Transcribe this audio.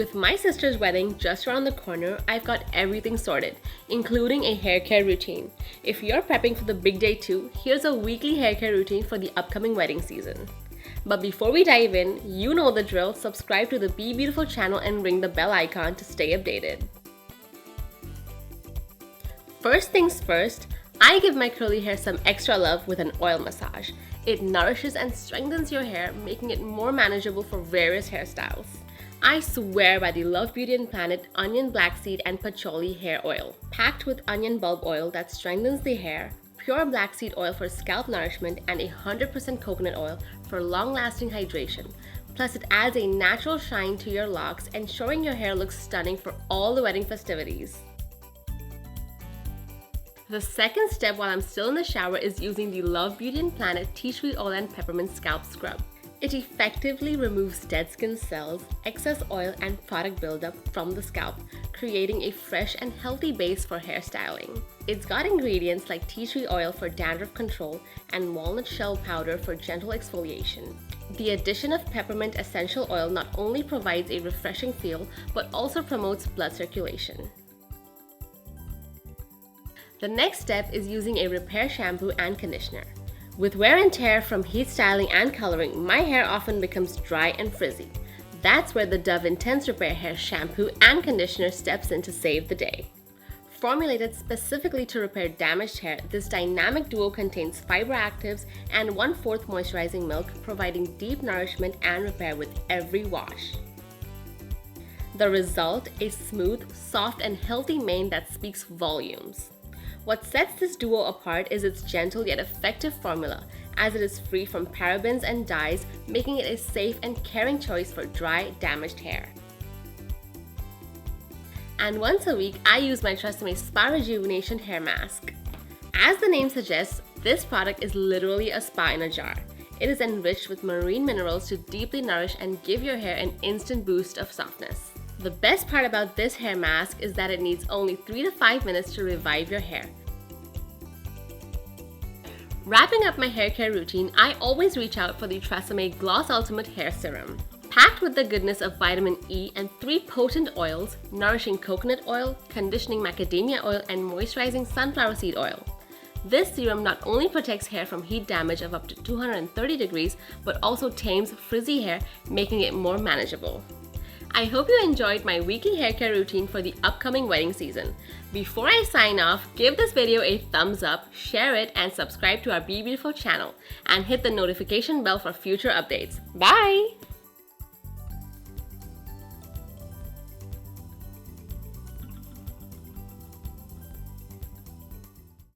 With my sister's wedding just around the corner, I've got everything sorted, including a hair care routine. If you're prepping for the big day too, here's a weekly hair care routine for the upcoming wedding season. But before we dive in, you know the drill, subscribe to the Bebeautiful channel and ring the bell icon to stay updated. First things first, I give my curly hair some extra love with an oil massage. It nourishes and strengthens your hair, making it more manageable for various hairstyles. I swear by the Love Beauty and Planet onion black seed and patchouli hair oil. Packed with onion bulb oil that strengthens the hair, pure black seed oil for scalp nourishment, and 100% coconut oil for long-lasting hydration. Plus, it adds a natural shine to your locks, ensuring your hair looks stunning for all the wedding festivities. The second step while I'm still in the shower is using the Love Beauty and Planet Tea Tree Oil and Peppermint Scalp Scrub. It effectively removes dead skin cells, excess oil, and product buildup from the scalp, creating a fresh and healthy base for hairstyling. It's got ingredients like tea tree oil for dandruff control and walnut shell powder for gentle exfoliation. The addition of peppermint essential oil not only provides a refreshing feel, but also promotes blood circulation. The next step is using a repair shampoo and conditioner. With wear and tear from heat styling and coloring, my hair often becomes dry and frizzy. That's where the Dove Intense Repair Hair Shampoo and Conditioner steps in to save the day. Formulated specifically to repair damaged hair, this dynamic duo contains fiber actives and 1/4 moisturizing milk, providing deep nourishment and repair with every wash. The result, a smooth, soft, and healthy mane that speaks volumes. What sets this duo apart is its gentle yet effective formula, as it is free from parabens and dyes, making it a safe and caring choice for dry, damaged hair. And once a week, I use my TRESemmé Spa Rejuvenation Hair Mask. As the name suggests, this product is literally a spa in a jar. It is enriched with marine minerals to deeply nourish and give your hair an instant boost of softness. The best part about this hair mask is that it needs only 3 to 5 minutes to revive your hair. Wrapping up my hair care routine, I always reach out for the TRESemmé Gloss Ultimate Hair Serum. Packed with the goodness of vitamin E and 3 potent oils, nourishing coconut oil, conditioning macadamia oil, and moisturizing sunflower seed oil. This serum not only protects hair from heat damage of up to 230 degrees, but also tames frizzy hair, making it more manageable. I hope you enjoyed my weekly hair care routine for the upcoming wedding season. Before I sign off, give this video a thumbs up, share it, and subscribe to our Bebeautiful channel, and hit the notification bell for future updates. Bye!